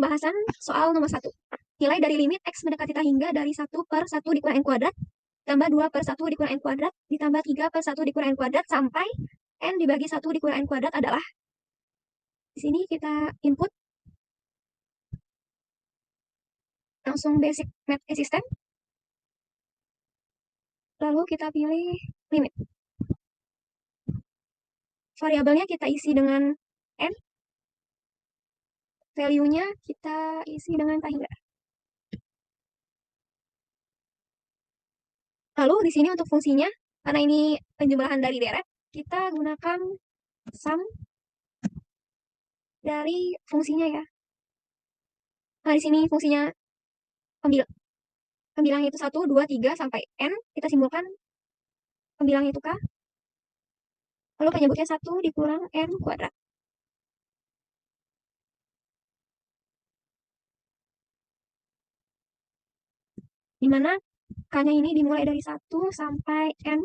pembahasan soal nomor 1. Nilai dari limit X mendekati tak hingga dari 1 per 1 dikurang N kuadrat, tambah 2 per 1 dikurang N kuadrat, ditambah 3 per 1 dikurang N kuadrat, sampai N dibagi 1 dikurang N kuadrat adalah. Di sini kita input langsung basic math assistant. Lalu kita pilih limit. Variabelnya kita isi dengan N. Value-nya kita isi dengan tak hingga. Lalu di sini untuk fungsinya, karena ini penjumlahan dari deret, kita gunakan sum dari fungsinya ya. Nah, di sini fungsinya pembilangnya itu 1, 2, 3, sampai N. Kita simbolkan pembilangnya itu K. Lalu penyebutnya 1 dikurang N kuadrat. Dimana K-nya ini dimulai dari 1 sampai N.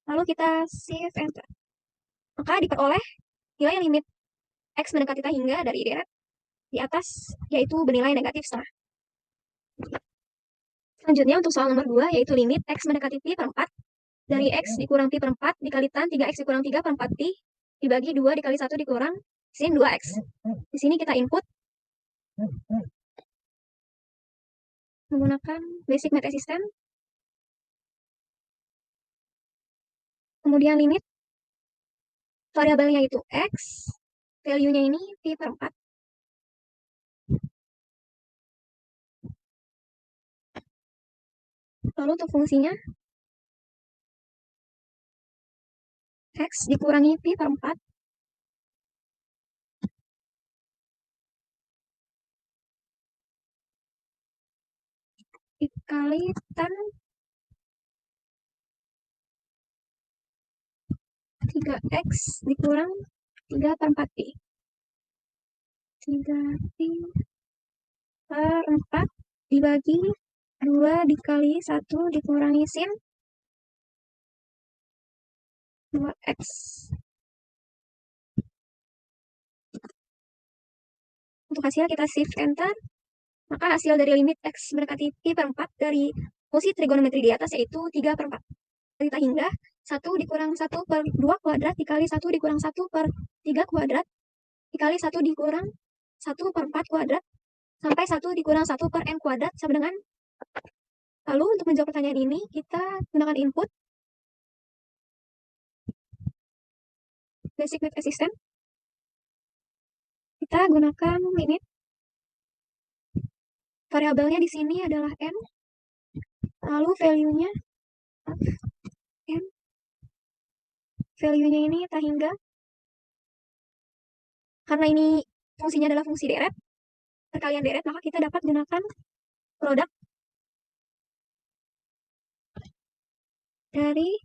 Lalu kita save enter. Maka diperoleh nilai limit X mendekati tak hingga dari deret di atas, yaitu bernilai negatif setengah. Selanjutnya untuk soal nomor 2, yaitu limit X mendekati pi per 4 dari X dikurang pi per 4 dikali tan 3X dikurang 3 per 4 pi dibagi 2 dikali 1 dikurang sin 2X. Di sini kita input menggunakan basic math assistant. Kemudian limit variabelnya itu X, value-nya ini pi per 4. Lalu untuk fungsinya X dikurangi pi per 4 dikali tan 3X dikurang 3 per 4 pi. 3 pi per 4 dibagi 2 dikali 1 dikurangi sin 2X. Untuk hasil kita shift enter. Maka hasil dari limit X mendekati pi per 4 dari fungsi trigonometri di atas yaitu 3 per 4. Kita hingga 1 dikurang 1 per 2 kuadrat dikali 1 dikurang 1 per 3 kuadrat dikali 1 dikurang 1 per 4 kuadrat sampai 1 dikurang 1 per N kuadrat sama dengan. Lalu untuk menjawab pertanyaan ini kita gunakan input basic math assistant. Kita gunakan limit. Variabelnya di sini adalah N. Lalu value-nya N. Value-nya ini tak hingga. Karena ini fungsinya adalah fungsi deret, perkalian deret, maka kita dapat gunakan produk dari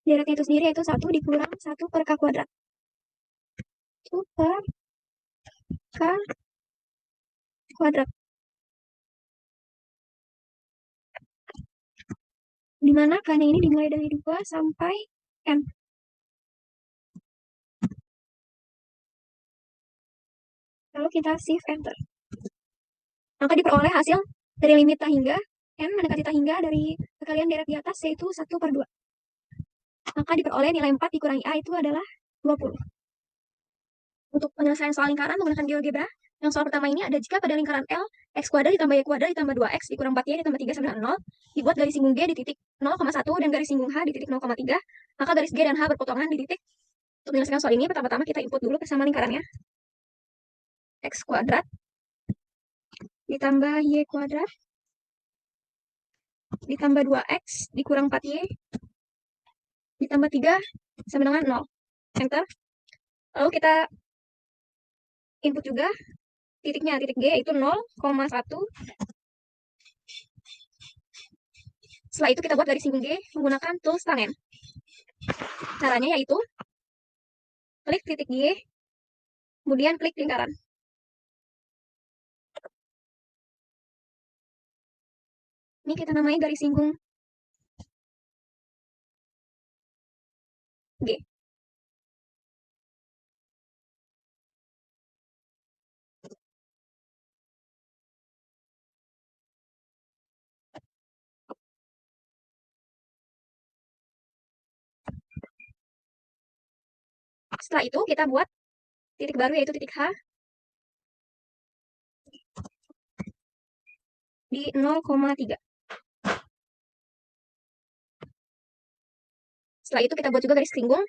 deretnya itu sendiri, yaitu 1 dikurang 1 per K kuadrat. 1 per K kuadrat. Dimana K-nya ini dimulai dari 2 sampai N. Lalu kita shift enter. Maka diperoleh hasil dari limit tak hingga N mendekati tak hingga dari perkalian deret di atas, yaitu 1 per 2. Maka diperoleh nilai 4 dikurangi A itu adalah 20. Untuk penyelesaian soal lingkaran menggunakan GeoGebra, yang soal pertama ini ada jika pada lingkaran L, X kuadrat ditambah Y kuadrat ditambah 2X dikurang 4Y ditambah 3 sama dengan 0, dibuat garis singgung G di titik 0,1 dan garis singgung H di titik 0,3, maka garis G dan H berpotongan di titik. Untuk menyelesaikan soal ini, pertama-tama kita input dulu persamaan lingkarannya. X kuadrat ditambah Y kuadrat ditambah 2X dikurang 4Y ditambah 3 sama dengan 0. Enter. Lalu kita input juga titiknya, titik G yaitu 0,1. Setelah itu kita buat garis singgung G menggunakan tools tangen. Caranya yaitu klik titik G, kemudian klik lingkaran. Ini kita namai garis singgung G. Setelah itu kita buat titik baru yaitu titik H di 0,3. Setelah itu kita buat juga garis singgung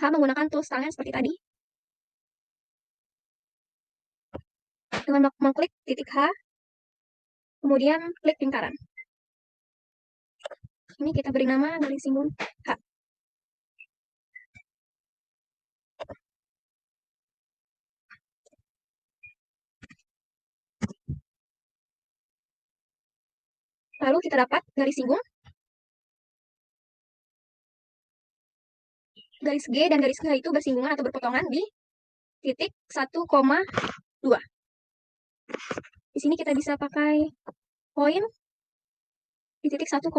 H menggunakan tools tangan seperti tadi. Dengan mengklik titik H, kemudian klik lingkaran. Ini kita beri nama garis singgung H. Lalu kita dapat garis singgung, garis G dan garis H itu bersinggungan atau berpotongan di titik 1,2. Di sini kita bisa pakai poin di titik 1,2.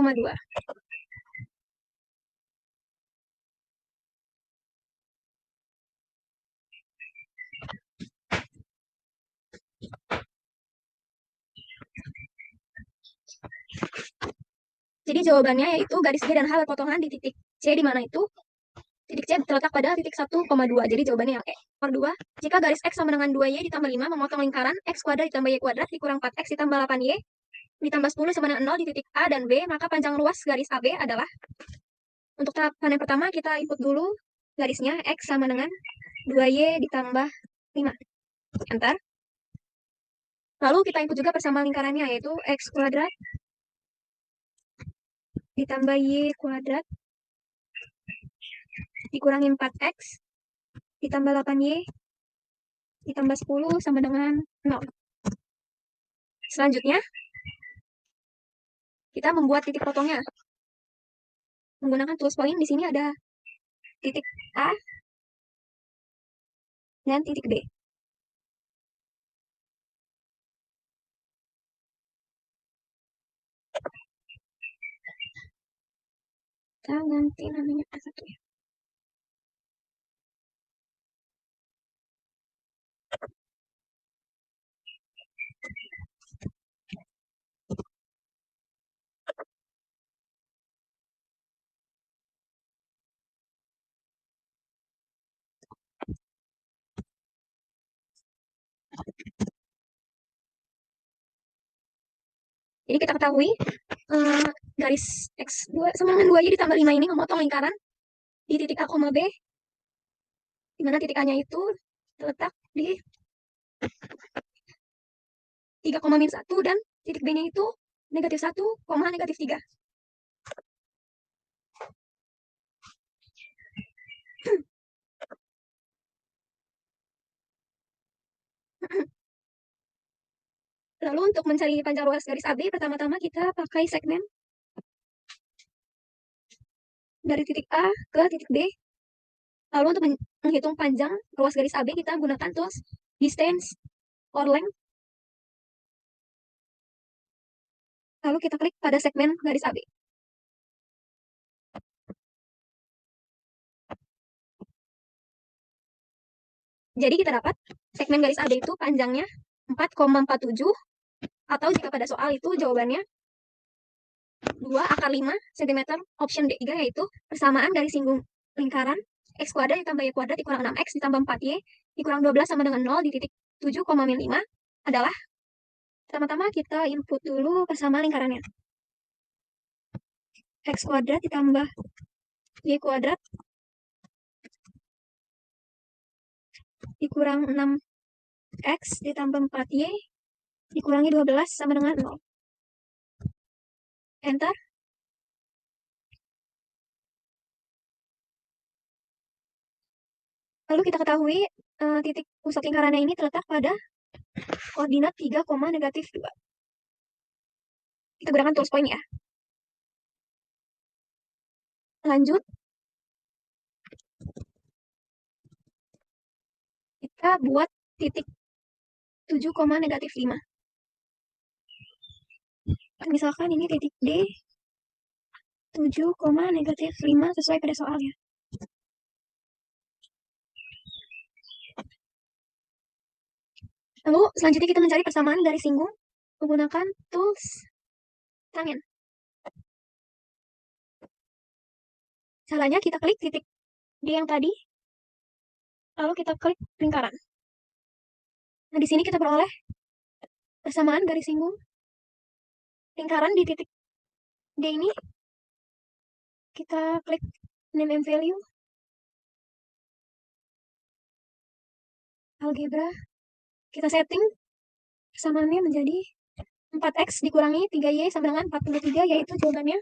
Jadi jawabannya yaitu garis G dan H berpotongan di titik C, di mana itu titik C terletak pada titik 1,2. Jadi jawabannya yang E. Nomor 2, jika garis X sama dengan 2Y ditambah 5 memotong lingkaran X kuadrat ditambah Y kuadrat dikurang 4X ditambah 8Y ditambah 10 sama dengan 0 di titik A dan B, maka panjang luas garis AB adalah, untuk tahapan yang pertama kita input dulu garisnya X sama dengan 2Y ditambah 5. Enter. Lalu kita input juga persamaan lingkarannya yaitu X kuadrat ditambah Y kuadrat dikurangi 4X ditambah 8Y ditambah 10 sama dengan 0. Selanjutnya, kita membuat titik potongnya. Menggunakan tools point, di sini ada titik A dan titik B. Kita ganti namanya A1 ya. Jadi kita ketahui garis X2 sama dengan 2Y ditambah 5 ini memotong lingkaran di titik A, B, di mana titik A-nya itu terletak di 3,-1 dan titik B-nya itu -1, -3. Lalu untuk mencari panjang luas garis AB, pertama-tama kita pakai segmen dari titik A ke titik B. Lalu untuk menghitung panjang luas garis AB, kita gunakan tools distance or length. Lalu kita klik pada segmen garis AB. Jadi kita dapat segmen garis AB itu panjangnya 4,47, atau jika pada soal itu jawabannya 2 × 5 cm, option D3, yaitu persamaan garis singgung lingkaran X kuadrat ditambah Y kuadrat dikurang 6X ditambah 4Y dikurang 12 sama dengan 0 di titik 7,5 adalah, pertama-tama kita input dulu persamaan lingkarannya. X kuadrat ditambah Y kuadrat dikurang 6X ditambah 4Y dikurangi 12 sama dengan 0. Enter. Lalu kita ketahui titik pusat lingkarannya ini terletak pada koordinat 3, -2. Kita gunakan tools point ya. Lanjut, kita buat titik 7, -5. Misalkan ini titik D 7, -5 sesuai pada soalnya. Lalu selanjutnya kita mencari persamaan garis singgung menggunakan tools tangen. Caranya kita klik titik D yang tadi, Lalu kita klik lingkaran. Nah, di sini kita peroleh persamaan garis singgung lingkaran di titik D ini. Kita klik name and value, algebra, kita setting persamaannya menjadi 4x dikurangi 3y sama dengan 43, yaitu jawabannya